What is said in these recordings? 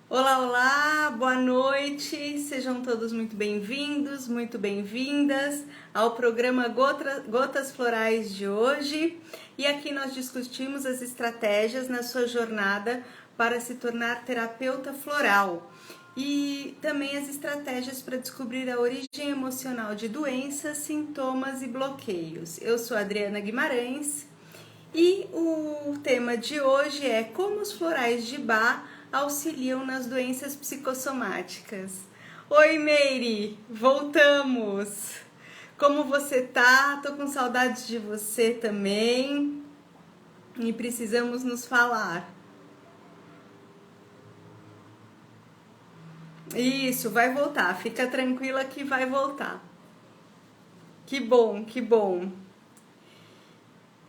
Olá, olá, boa noite, sejam todos muito bem-vindos, muito bem-vindas ao programa Gotas Florais de hoje. E aqui nós discutimos as estratégias na sua jornada para se tornar terapeuta floral e também as estratégias para descobrir a origem emocional de doenças, sintomas e bloqueios. Eu sou a Adriana Guimarães e o tema de hoje é como os florais de Bach auxiliam nas doenças psicossomáticas. Oi, Meire, voltamos! Como você tá? Tô com saudades de você também e precisamos nos falar. Isso, vai voltar, fica tranquila que vai voltar. Que bom, que bom.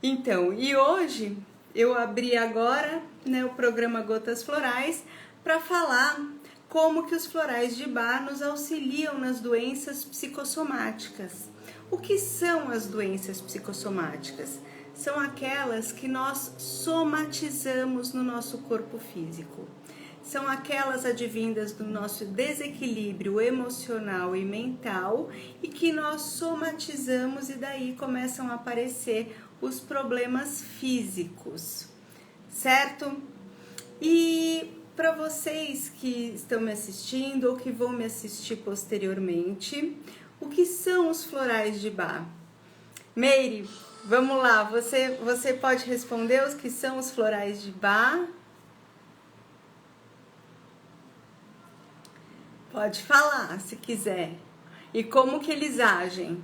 Então, e hoje eu abri agora, o programa Gotas Florais para falar como que os florais de Bach nos auxiliam nas doenças psicossomáticas. O que são as doenças psicossomáticas? São aquelas que nós somatizamos no nosso corpo físico. São aquelas advindas do nosso desequilíbrio emocional e mental e que nós somatizamos e daí começam a aparecer os problemas físicos, certo? E para vocês que estão me assistindo ou que vão me assistir posteriormente, o que são os florais de Bach? Meire, vamos lá, você pode responder os que são os florais de Bach? Pode falar, se quiser. E como que eles agem?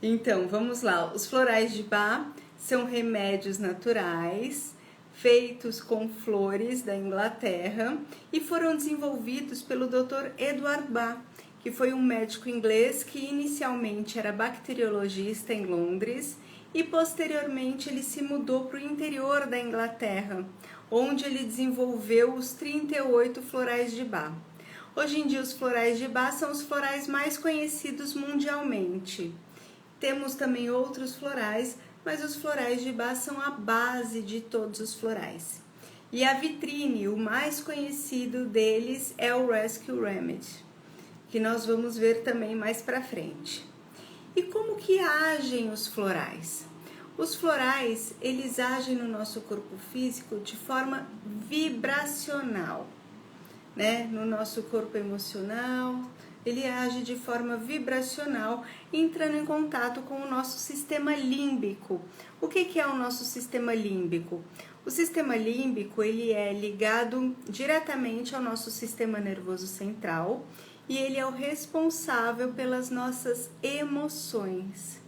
Então, vamos lá. Os florais de Bach são remédios naturais feitos com flores da Inglaterra e foram desenvolvidos pelo Dr. Edward Bach, que foi um médico inglês que inicialmente era bacteriologista em Londres e posteriormente ele se mudou para o interior da Inglaterra, onde ele desenvolveu os 38 florais de Bach. Hoje em dia os florais de Bach são os florais mais conhecidos mundialmente. Temos também outros florais, mas os florais de Bach são a base de todos os florais. E a vitrine, o mais conhecido deles é o Rescue Remedy, que nós vamos ver também mais para frente. E como que agem os florais? Os florais, eles agem no nosso corpo físico de forma vibracional, no nosso corpo emocional, ele age de forma vibracional, entrando em contato com o nosso sistema límbico. O que é o nosso sistema límbico? O sistema límbico, ele é ligado diretamente ao nosso sistema nervoso central e ele é o responsável pelas nossas emoções.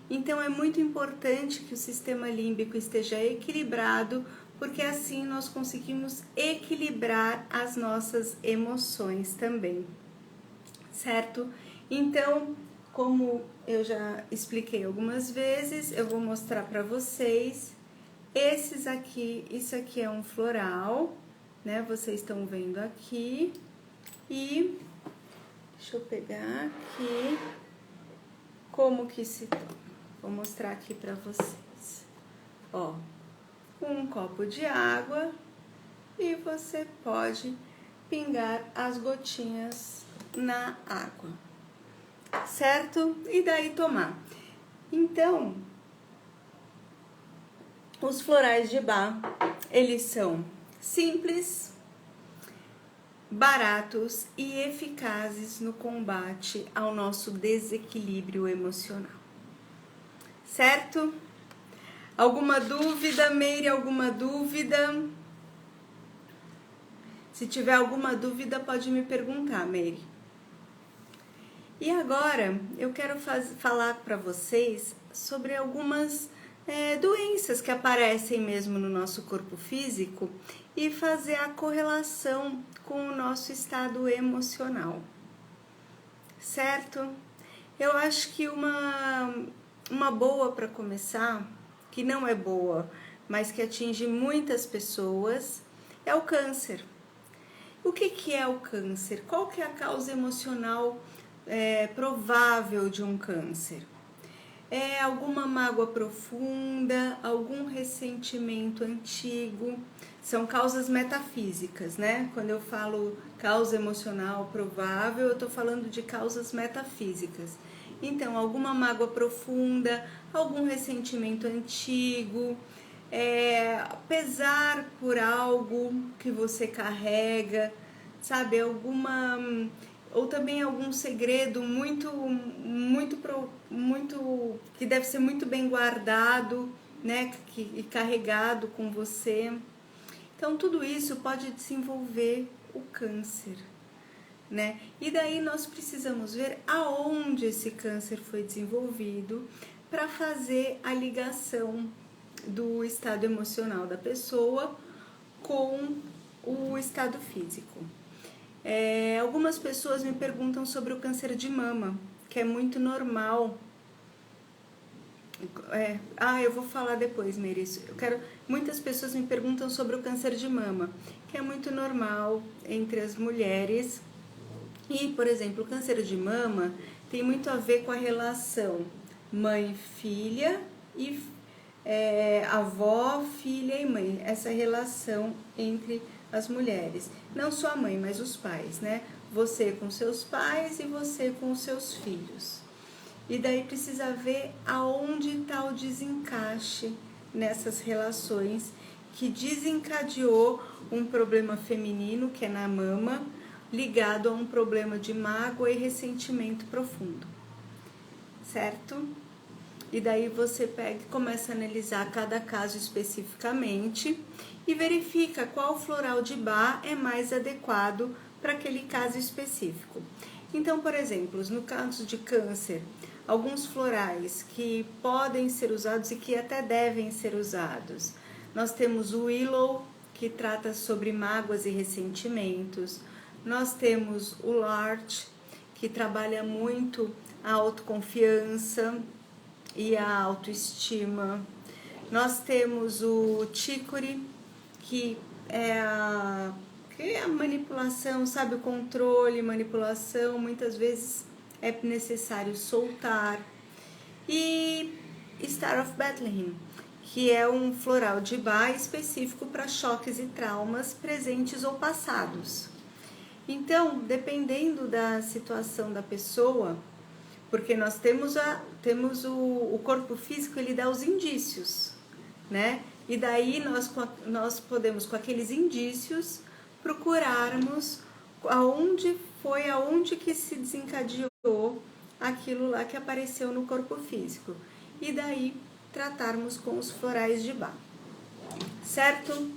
Então é muito importante que o sistema límbico esteja equilibrado, porque assim nós conseguimos equilibrar as nossas emoções também, certo? Então, como eu já expliquei algumas vezes, eu vou mostrar para vocês esses aqui. Isso aqui é um floral, Vocês estão vendo aqui. E deixa eu pegar aqui como que se toma. Vou mostrar aqui para vocês. Ó, um copo de água e você pode pingar as gotinhas na água, certo? E daí tomar. Então, os florais de Bach, eles são simples, baratos e eficazes no combate ao nosso desequilíbrio emocional, certo? Alguma dúvida, Meire? Alguma dúvida? Se tiver alguma dúvida, pode me perguntar, Meire. E agora eu quero falar para vocês sobre algumas doenças que aparecem mesmo no nosso corpo físico e fazer a correlação com o nosso estado emocional, certo? Eu acho que uma boa para começar, que não é boa, mas que atinge muitas pessoas, é o câncer. O que é o câncer? Qual que é a causa emocional provável de um câncer? É alguma mágoa profunda, algum ressentimento antigo, são causas metafísicas, né? Quando eu falo causa emocional provável, eu estou falando de causas metafísicas. Então, alguma mágoa profunda, algum ressentimento antigo, pesar por algo que você carrega, sabe? Ou também algum segredo muito que deve ser muito bem guardado, né, e carregado com você. Então tudo isso pode desenvolver o câncer, né? E daí nós precisamos ver aonde esse câncer foi desenvolvido para fazer a ligação do estado emocional da pessoa com o estado físico. Algumas pessoas me perguntam sobre o câncer de mama, que é muito normal. Eu vou falar depois, Meris. Muitas pessoas me perguntam sobre o câncer de mama, que é muito normal entre as mulheres. E, por exemplo, o câncer de mama tem muito a ver com a relação mãe-filha e avó, filha e mãe. Essa relação entre as mulheres, não só a mãe, mas os pais, né? Você com seus pais e você com os seus filhos. E daí precisa ver aonde está o desencaixe nessas relações que desencadeou um problema feminino, que é na mama, ligado a um problema de mágoa e ressentimento profundo, certo? E daí você pega e começa a analisar cada caso especificamente e verifica qual floral de Bach é mais adequado para aquele caso específico. Então, por exemplo, no caso de câncer, alguns florais que podem ser usados e que até devem ser usados. Nós temos o Willow, que trata sobre mágoas e ressentimentos. Nós temos o Larch, que trabalha muito a autoconfiança e a autoestima. Nós temos o Chicory, que é a manipulação, sabe, o controle, manipulação, muitas vezes é necessário soltar. E Star of Bethlehem, que é um floral de Bach específico para choques e traumas presentes ou passados. Então, dependendo da situação da pessoa, porque nós temos o corpo físico, ele dá os indícios, né? E daí nós podemos, com aqueles indícios, procurarmos aonde que se desencadeou aquilo lá que apareceu no corpo físico. E daí tratarmos com os florais de Bach, certo?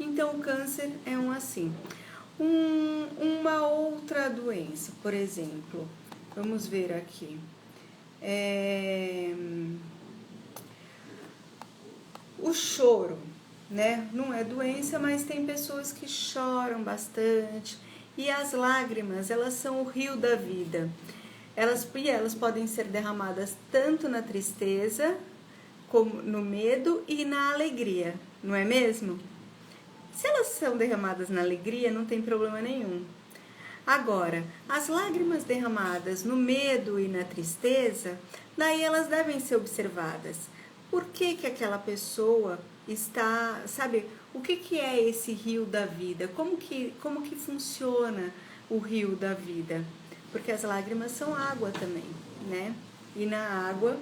Então o câncer é assim. Uma outra doença, por exemplo, vamos ver aqui. O choro, né? Não é doença, mas tem pessoas que choram bastante. E as lágrimas, elas são o rio da vida. Elas podem ser derramadas tanto na tristeza, como no medo e na alegria, não é mesmo? Se elas são derramadas na alegria, não tem problema nenhum. Agora, as lágrimas derramadas no medo e na tristeza, daí elas devem ser observadas. Por que aquela pessoa está, sabe, o que é esse rio da vida? Como que funciona o rio da vida? Porque as lágrimas são água também, né? E na água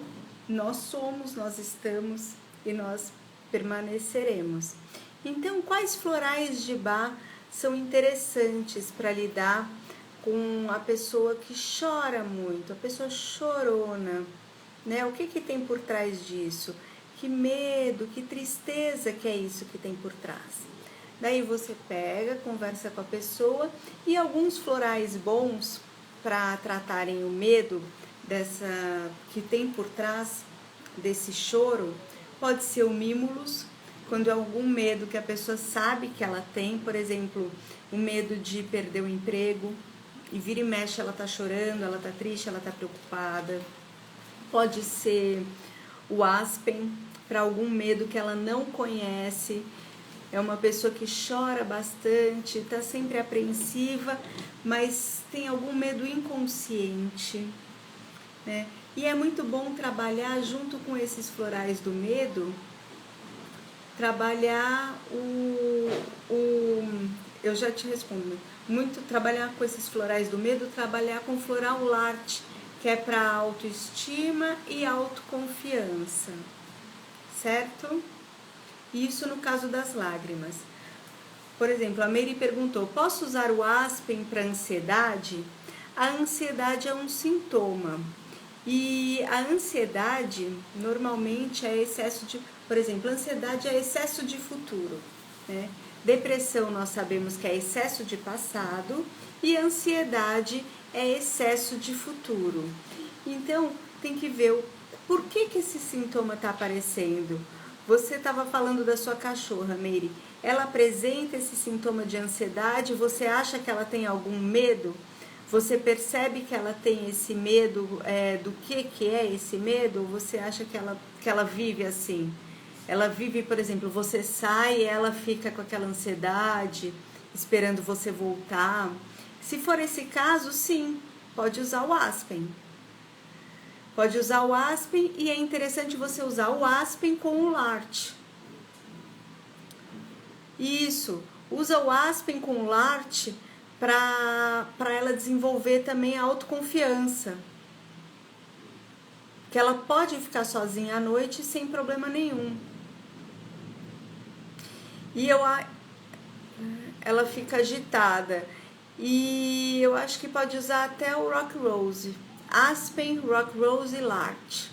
nós somos, nós estamos e nós permaneceremos. Então, quais florais de Bach são interessantes para lidar com a pessoa que chora muito, a pessoa chorona, né? O que tem por trás disso? Que medo, que tristeza que é isso que tem por trás. Daí você pega, conversa com a pessoa e alguns florais bons para tratarem o medo que tem por trás desse choro, pode ser o Mimulus, quando é algum medo que a pessoa sabe que ela tem, por exemplo, o medo de perder o emprego, e vira e mexe ela tá chorando, ela tá triste, ela tá preocupada. Pode ser o Aspen, para algum medo que ela não conhece, é uma pessoa que chora bastante, está sempre apreensiva, mas tem algum medo inconsciente, né? E é muito bom trabalhar junto com esses florais do medo, trabalhar eu já te respondo, muito trabalhar com esses florais do medo, trabalhar com floral Larte, que é para autoestima e autoconfiança, certo? Isso no caso das lágrimas. Por exemplo, a Mary perguntou, posso usar o aspen para ansiedade? A ansiedade é um sintoma. E a ansiedade, normalmente, é excesso de... Por exemplo, ansiedade é excesso de futuro, né? Depressão, nós sabemos que é excesso de passado. E ansiedade é excesso de futuro. Então, tem que ver por que esse sintoma está aparecendo. Você estava falando da sua cachorra, Mary. Ela apresenta esse sintoma de ansiedade? Você acha que ela tem algum medo? Você percebe que ela tem esse medo? Do que é esse medo? Ou você acha que ela vive assim? Ela vive, por exemplo, você sai e ela fica com aquela ansiedade, esperando você voltar. Se for esse caso, sim, pode usar o aspen. Pode usar o aspen e é interessante você usar o aspen com o Larte. Isso, usa o aspen com o Larte para ela desenvolver também a autoconfiança. Que ela pode ficar sozinha à noite sem problema nenhum. E ela fica agitada. E eu acho que pode usar até o Rock Rose. Aspen, Rock Rose e Larte.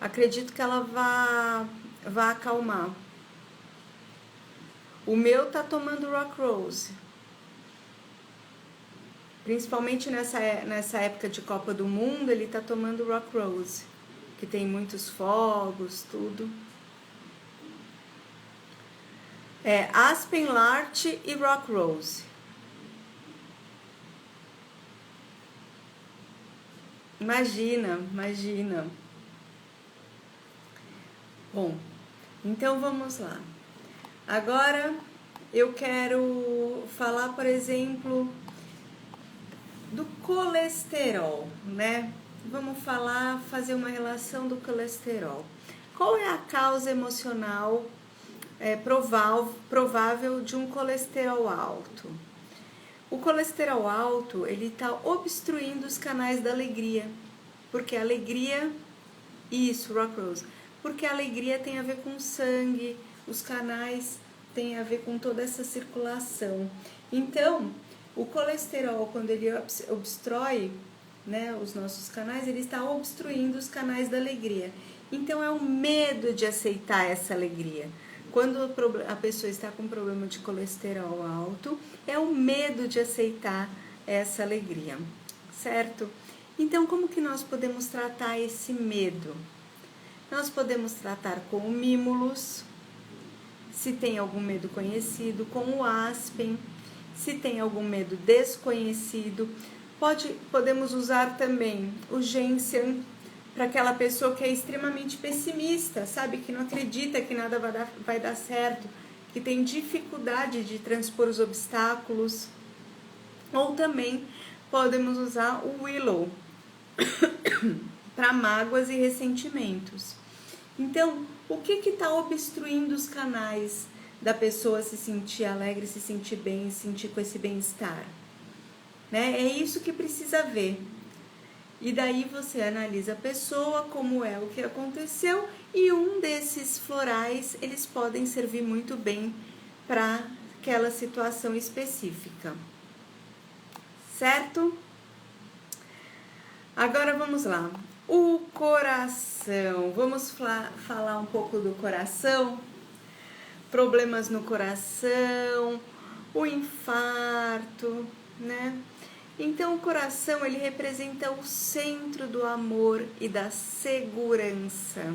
Acredito que ela vá acalmar. O meu tá tomando Rock Rose. Principalmente nessa época de Copa do Mundo, ele tá tomando Rock Rose, que tem muitos fogos, tudo. Aspen, Larte e Rock Rose. Imagina. Bom, então vamos lá. Agora eu quero falar, por exemplo, do colesterol, né? Vamos fazer uma relação do colesterol. Qual é a causa emocional provável de um colesterol alto? O colesterol alto, ele está obstruindo os canais da alegria, porque a alegria, isso, Rock Rose, porque a alegria tem a ver com o sangue, os canais têm a ver com toda essa circulação. Então, o colesterol, quando ele obstrói, né, os nossos canais, ele está obstruindo os canais da alegria. Então, é o medo de aceitar essa alegria. Quando a pessoa está com problema de colesterol alto, é o medo de aceitar essa alegria, certo? Então, como que nós podemos tratar esse medo? Nós podemos tratar com o Mimulus, se tem algum medo conhecido, com o aspen, se tem algum medo desconhecido. Podemos usar também o Ginseng, para aquela pessoa que é extremamente pessimista, sabe? Que não acredita que nada vai dar certo, que tem dificuldade de transpor os obstáculos. Ou também podemos usar o Willow para mágoas e ressentimentos. Então, o que está obstruindo os canais da pessoa se sentir alegre, se sentir bem, se sentir com esse bem-estar? Né? É isso que precisa ver. E daí você analisa a pessoa, como é o que aconteceu, e um desses florais, eles podem servir muito bem para aquela situação específica. Certo? Agora vamos lá. O coração. Vamos falar um pouco do coração. Problemas no coração, o infarto, né? Então, o coração, ele representa o centro do amor e da segurança.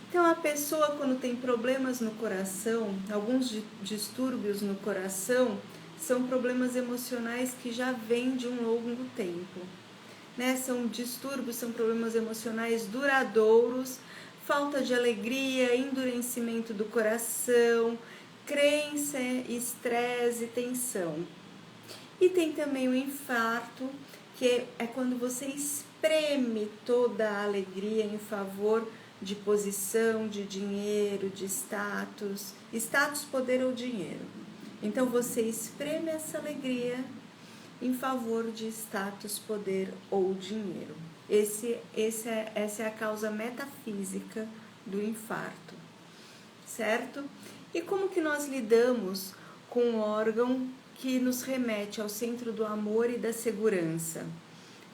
Então, a pessoa, quando tem problemas no coração, alguns distúrbios no coração, são problemas emocionais que já vêm de um longo tempo, né? São distúrbios, são problemas emocionais duradouros, falta de alegria, endurecimento do coração, descrença, estresse e tensão. E tem também o infarto, que é quando você espreme toda a alegria em favor de posição, de dinheiro, de status, poder ou dinheiro. Então você espreme essa alegria em favor de status, poder ou dinheiro. Essa é a causa metafísica do infarto, certo? E como que nós lidamos com um órgão que nos remete ao centro do amor e da segurança,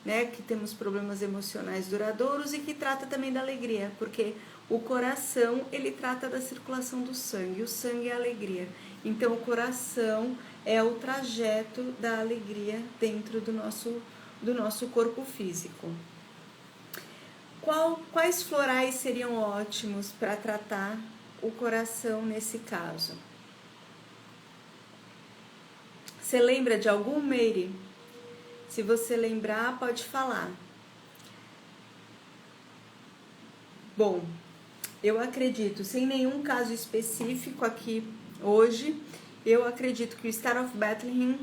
né? Que temos problemas emocionais duradouros e que trata também da alegria, porque o coração, ele trata da circulação do sangue, o sangue é a alegria. Então o coração é o trajeto da alegria dentro do nosso corpo físico. Quais florais seriam ótimos para tratar o coração nesse caso? Você lembra de algum, Meire? Se você lembrar, pode falar. Bom, eu acredito, sem nenhum caso específico aqui hoje, eu acredito que o Star of Bethlehem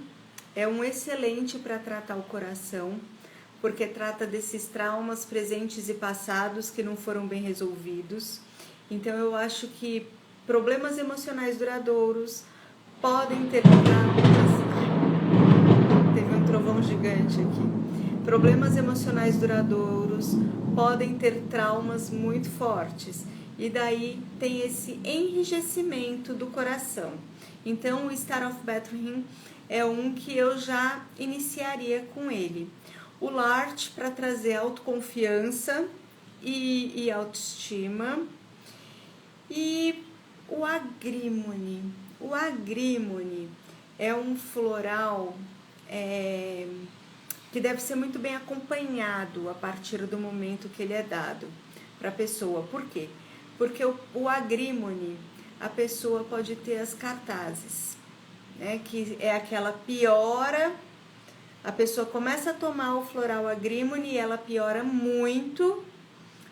é um excelente para tratar o coração, porque trata desses traumas presentes e passados que não foram bem resolvidos. Então eu acho que problemas emocionais duradouros podem ter teve um trovão gigante aqui. Problemas emocionais duradouros podem ter traumas muito fortes e daí tem esse enrijecimento do coração. Então o Star of Bethlehem é um que eu já iniciaria com ele. O Lart para trazer autoconfiança e autoestima. E o Agrimone. O Agrimone é um floral que deve ser muito bem acompanhado a partir do momento que ele é dado para a pessoa. Por quê? Porque o Agrimone, a pessoa pode ter as cartazes, né? Que é aquela piora. A pessoa começa a tomar o floral Agrimone e ela piora muito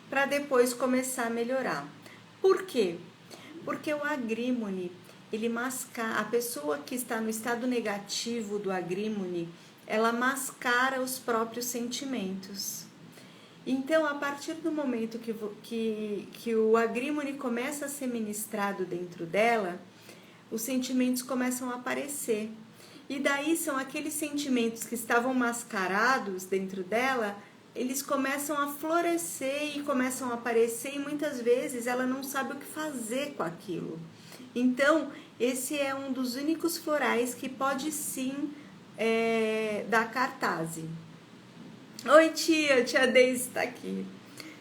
para depois começar a melhorar. Por quê? Porque o Agrimone, ele mascara, a pessoa que está no estado negativo do Agrimone, ela mascara os próprios sentimentos. Então, a partir do momento que o Agrimone começa a ser ministrado dentro dela, os sentimentos começam a aparecer. E daí são aqueles sentimentos que estavam mascarados dentro dela, eles começam a florescer e começam a aparecer e muitas vezes ela não sabe o que fazer com aquilo. Então, esse é um dos únicos florais que pode sim dar cartaz. Oi, tia Deise está aqui.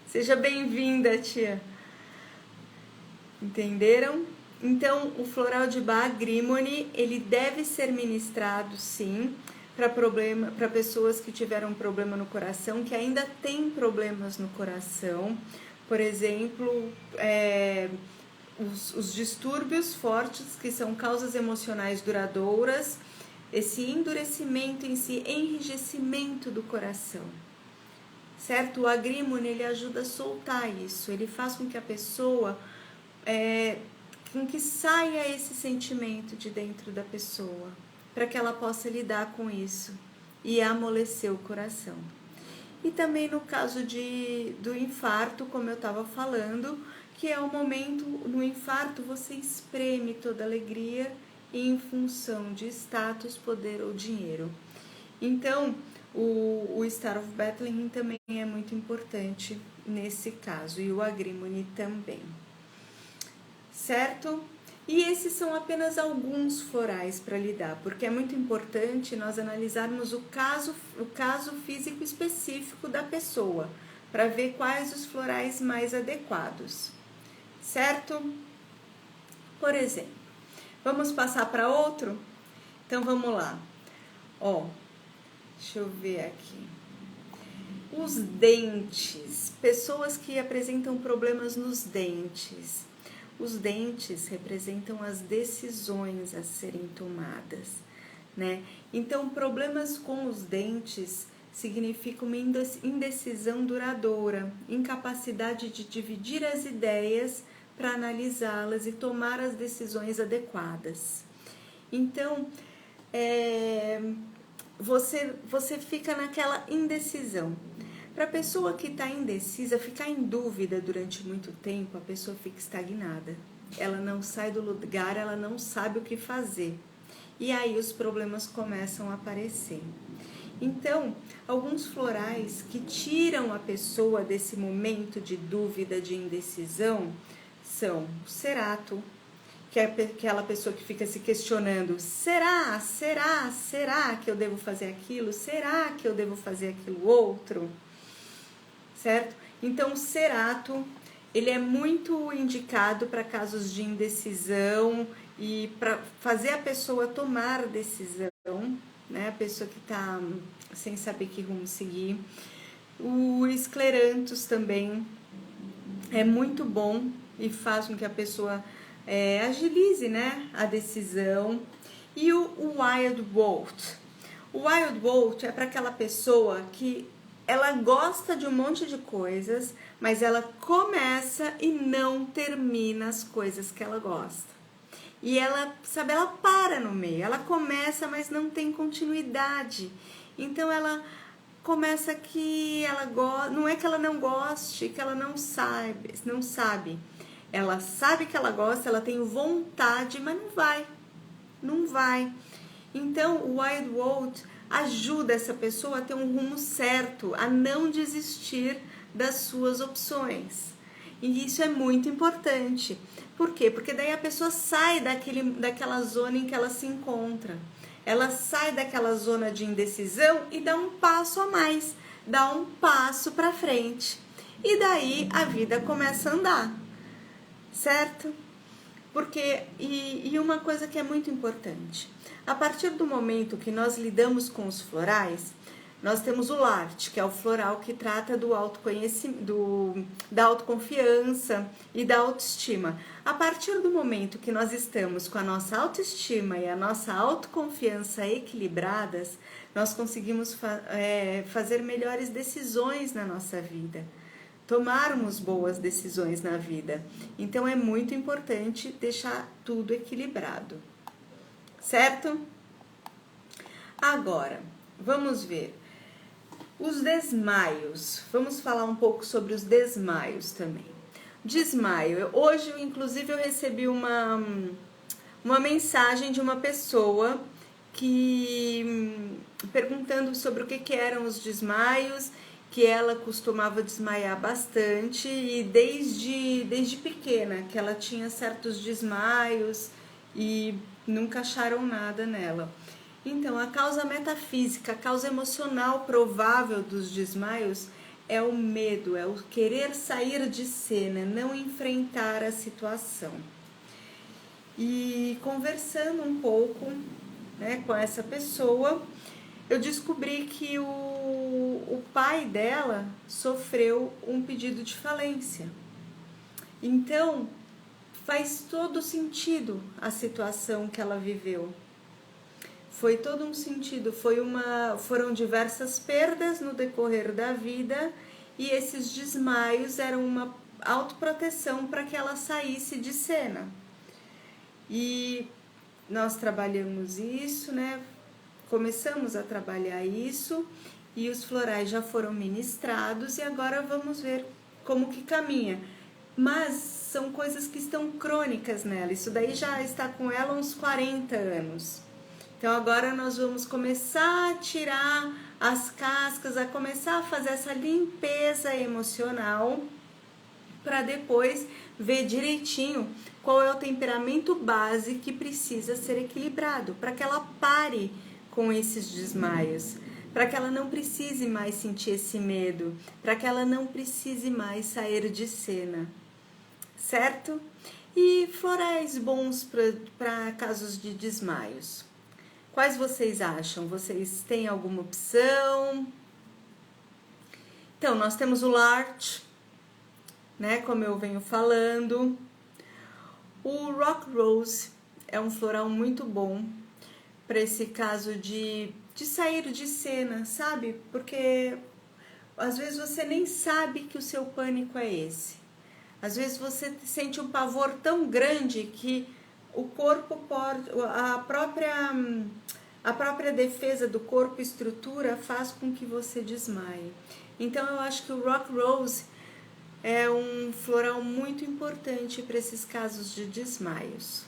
Seja bem-vinda, tia. Entenderam? Então, o floral de Bach Agrimone, ele deve ser ministrado sim, para pessoas que tiveram problema no coração, que ainda têm problemas no coração. Por exemplo, os distúrbios fortes, que são causas emocionais duradouras, esse endurecimento em si, enrijecimento do coração, certo? O Agrimone, ele ajuda a soltar isso, ele faz com que a pessoa, com que saia esse sentimento de dentro da pessoa, para que ela possa lidar com isso e amolecer o coração. E também no caso do infarto, como eu estava falando, que é o momento, no infarto você espreme toda a alegria em função de status, poder ou dinheiro. Então, o Star of Bethlehem também é muito importante nesse caso, e o Agrimone também, certo? E esses são apenas alguns florais para lidar, porque é muito importante nós analisarmos o caso físico específico da pessoa, para ver quais os florais mais adequados, certo? Por exemplo, vamos passar para outro? Então vamos lá. Deixa eu ver aqui. Os dentes, pessoas que apresentam problemas nos dentes. Os dentes representam as decisões a serem tomadas, né? Então, problemas com os dentes significam uma indecisão duradoura, incapacidade de dividir as ideias para analisá-las e tomar as decisões adequadas. Então, você fica naquela indecisão. Para a pessoa que está indecisa, ficar em dúvida durante muito tempo, a pessoa fica estagnada. Ela não sai do lugar, ela não sabe o que fazer. E aí os problemas começam a aparecer. Então, alguns florais que tiram a pessoa desse momento de dúvida, de indecisão, são o cerato, que é aquela pessoa que fica se questionando: será que eu devo fazer aquilo? Será que eu devo fazer aquilo outro? Certo? Então, o cerato, ele é muito indicado para casos de indecisão e para fazer a pessoa tomar decisão, né? A pessoa que está sem saber que rumo seguir. O escleranthus também é muito bom e faz com que a pessoa agilize, né, a decisão. E o Wild Bolt. O Wild Bolt é para aquela pessoa que ela gosta de um monte de coisas, mas ela começa e não termina as coisas que ela gosta. E ela, sabe, ela para no meio. Ela começa, mas não tem continuidade. Então ela começa que ela gosta, não é que ela não goste, que ela não sabe. Ela sabe que ela gosta, ela tem vontade, mas não vai. Então o Wild Bolt ajuda essa pessoa a ter um rumo certo, a não desistir das suas opções. E isso é muito importante. Por quê? Porque daí a pessoa sai daquela zona em que ela se encontra. Ela sai daquela zona de indecisão e dá um passo a mais, dá um passo para frente. E daí a vida começa a andar, certo? Porque, e uma coisa que é muito importante, a partir do momento que nós lidamos com os florais, nós temos o L'Art, que é o floral que trata do autoconhecimento, da autoconfiança e da autoestima. A partir do momento que nós estamos com a nossa autoestima e a nossa autoconfiança equilibradas, nós conseguimos fazer melhores decisões na nossa vida, tomarmos boas decisões na vida. Então é muito importante deixar tudo equilibrado, certo? Agora, vamos ver os desmaios. Vamos falar um pouco sobre os desmaios também. Desmaio. Hoje, inclusive, eu recebi uma mensagem de uma pessoa que perguntando sobre o que eram os desmaios, que ela costumava desmaiar bastante e desde pequena que ela tinha certos desmaios e nunca acharam nada nela. Então, a causa metafísica, a causa emocional provável dos desmaios é o medo, é o querer sair de cena, não enfrentar a situação. E conversando um pouco, né, com essa pessoa, eu descobri que o pai dela sofreu um pedido de falência. Então, faz todo sentido a situação que ela viveu. Foi todo um sentido, foram diversas perdas no decorrer da vida e esses desmaios eram uma autoproteção para que ela saísse de cena. E nós trabalhamos isso, né? Começamos a trabalhar isso e os florais já foram ministrados e agora vamos ver como que caminha. Mas são coisas que estão crônicas nela, isso daí já está com ela uns 40 anos. Então agora nós vamos começar a tirar as cascas, a começar a fazer essa limpeza emocional para depois ver direitinho qual é o temperamento base que precisa ser equilibrado, para que ela pare com esses desmaios, para que ela não precise mais sentir esse medo, para que ela não precise mais sair de cena, certo? E florais bons para casos de desmaios. Quais vocês acham? Vocês têm alguma opção? Então, nós temos o L'Art, né, como eu venho falando. O Rock Rose é um floral muito bom para esse caso de sair de cena, sabe? Porque às vezes você nem sabe que o seu pânico é esse. Às vezes você sente um pavor tão grande que o corpo pode, a própria defesa do corpo, estrutura, faz com que você desmaie. Então eu acho que o Rock Rose é um floral muito importante para esses casos de desmaios.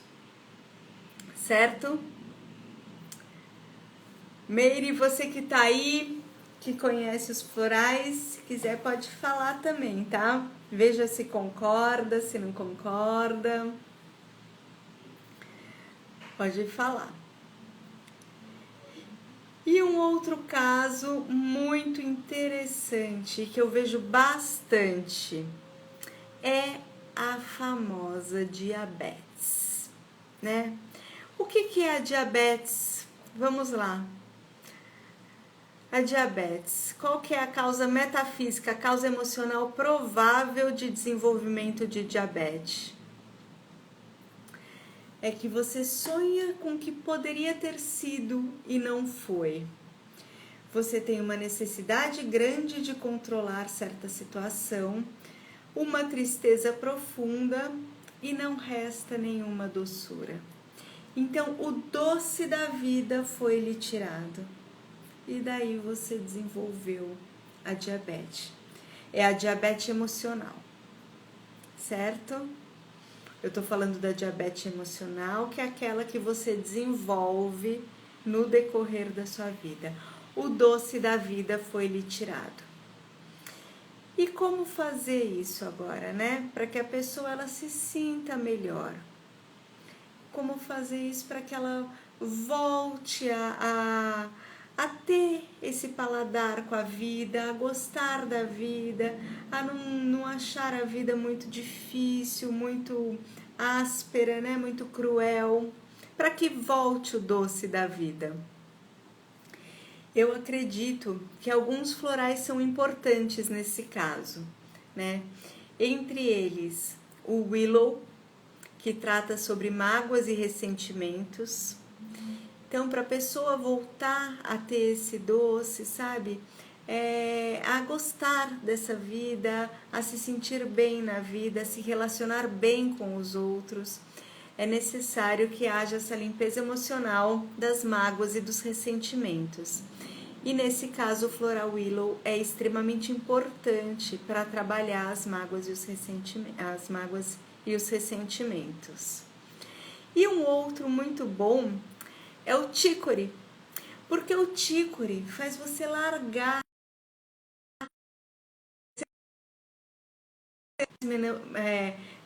Certo? Meire, você que tá aí, que conhece os florais, se quiser pode falar também, tá? Veja se concorda, se não concorda. Pode falar. E um outro caso muito interessante que eu vejo bastante é a famosa diabetes, né? O que é a diabetes? Vamos lá. A diabetes, qual que é a causa metafísica, a causa emocional provável de desenvolvimento de diabetes? É que você sonha com o que poderia ter sido e não foi. Você tem uma necessidade grande de controlar certa situação, uma tristeza profunda e não resta nenhuma doçura. Então, o doce da vida foi lhe tirado. E daí você desenvolveu a diabetes. É a diabetes emocional, certo? Eu tô falando da diabetes emocional, que é aquela que você desenvolve no decorrer da sua vida. O doce da vida foi lhe tirado. E como fazer isso agora, né? Para que a pessoa ela se sinta melhor. Como fazer isso para que ela volte a ter esse paladar com a vida, a gostar da vida, a não achar a vida muito difícil, muito áspera, né? Muito cruel, para que volte o doce da vida. Eu acredito que alguns florais são importantes nesse caso, né? Entre eles, o Willow, que trata sobre mágoas e ressentimentos. Então, para a pessoa voltar a ter esse doce, sabe? A gostar dessa vida, a se sentir bem na vida, a se relacionar bem com os outros, é necessário que haja essa limpeza emocional das mágoas e dos ressentimentos. E nesse caso, o Floral Willow é extremamente importante para trabalhar as mágoas e os ressentimentos. E um outro muito bom é o Chicory, porque o Chicory faz você largar,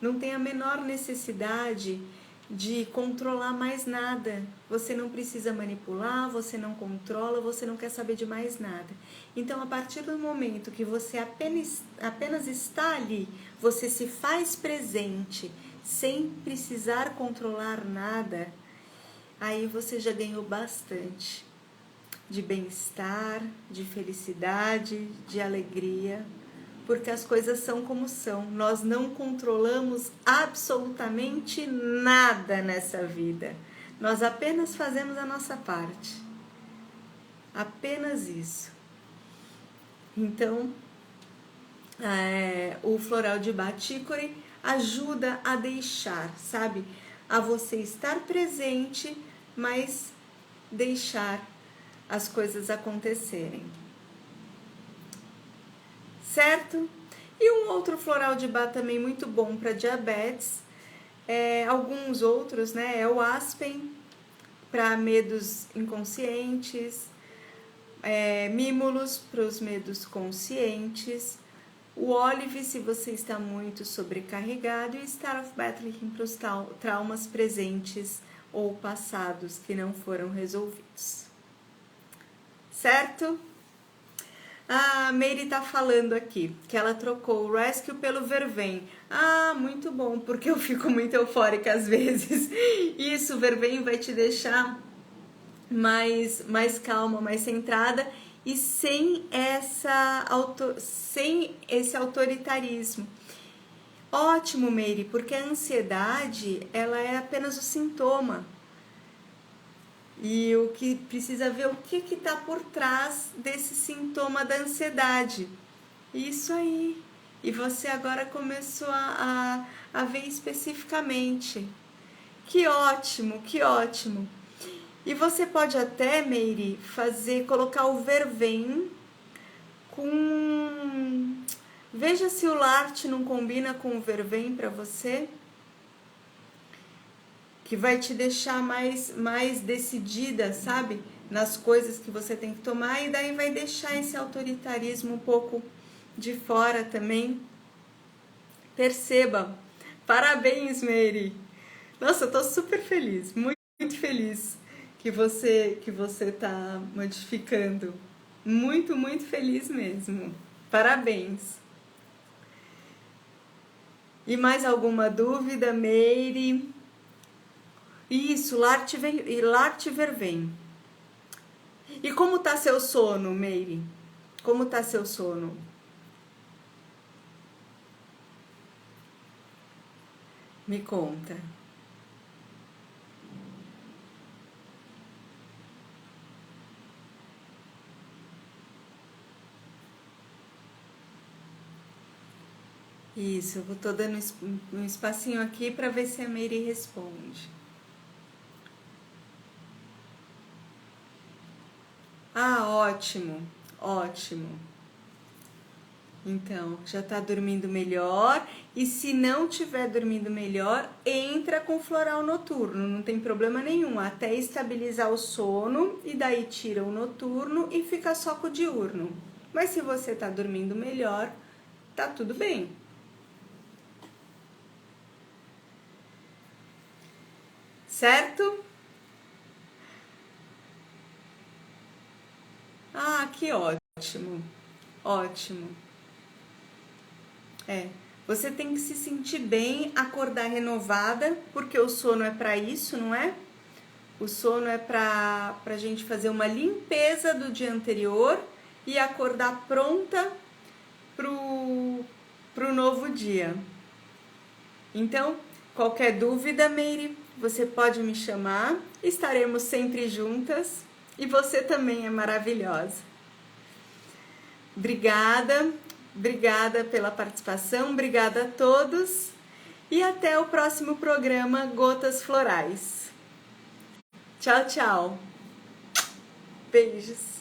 não tem a menor necessidade de controlar mais nada. Você não precisa manipular, você não controla, você não quer saber de mais nada. Então, a partir do momento que você apenas está ali, você se faz presente, sem precisar controlar nada, aí você já ganhou bastante de bem-estar, de felicidade, de alegria, porque as coisas são como são. Nós não controlamos absolutamente nada nessa vida. Nós apenas fazemos a nossa parte. Apenas isso. Então, o floral de Bach Chicory ajuda a deixar, sabe? A você estar presente, mas deixar as coisas acontecerem. Certo? E um outro floral de Bach também muito bom para diabetes, alguns outros, né? É o Aspen, para medos inconscientes, Mimulus para os medos conscientes, o Olive se você está muito sobrecarregado, e o Star of Bethlehem para os traumas presentes ou passados que não foram resolvidos. Certo? A Meire tá falando aqui que ela trocou o Rescue pelo Vervain. Ah, muito bom, porque eu fico muito eufórica às vezes. Isso, o Vervain vai te deixar mais calma, mais centrada e sem esse autoritarismo. Ótimo, Meire, porque a ansiedade, ela é apenas o sintoma. E o que precisa ver o que está por trás desse sintoma da ansiedade. Isso aí. E você agora começou a ver especificamente. Que ótimo, que ótimo. E você pode até, Meire, colocar o vervém com... Veja se o Larte não combina com o vervém para você, que vai te deixar mais decidida, sabe? Nas coisas que você tem que tomar, e daí vai deixar esse autoritarismo um pouco de fora também. Perceba. Parabéns, Meire. Nossa, eu tô super feliz, muito feliz que você tá modificando. Muito feliz mesmo. Parabéns. E mais alguma dúvida, Meire? Isso, Larte Vervém. E como tá seu sono, Meire? Como tá seu sono? Me conta. Isso, eu tô dando um espacinho aqui para ver se a Meire responde. Ah, ótimo, ótimo. Então, já tá dormindo melhor. E se não tiver dormindo melhor, entra com floral noturno, não tem problema nenhum, até estabilizar o sono, e daí tira o noturno e fica só com o diurno. Mas se você tá dormindo melhor, tá tudo bem. Certo? Ah, que ótimo. Ótimo. É. Você tem que se sentir bem, acordar renovada, porque o sono é para isso, não é? O sono é para a gente fazer uma limpeza do dia anterior e acordar pronta pro novo dia. Então, qualquer dúvida, Meire, você pode me chamar. Estaremos sempre juntas e você também é maravilhosa. Obrigada, obrigada pela participação, obrigada a todos e até o próximo programa Gotas Florais. Tchau, tchau. Beijos.